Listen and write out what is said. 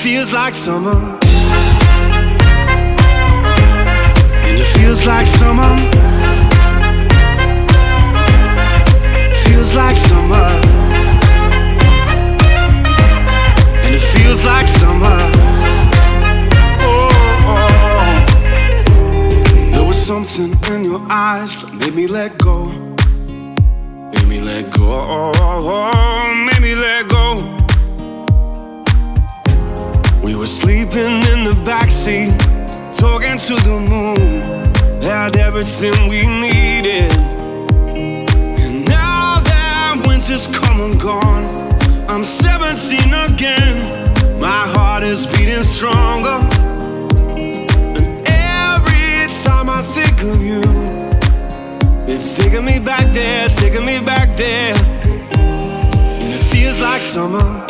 feels like summer. And it feels like summer. Feels like summer. And it feels like summer. Oh. There was something in your eyes that made me let go. Made me let go. Made me let go. We were sleeping in the backseat, talking to the moon. Had everything we needed. And now that winter's come and gone, I'm 17 again. My heart is beating stronger. And every time I think of you, it's taking me back there, taking me back there. And it feels like summer.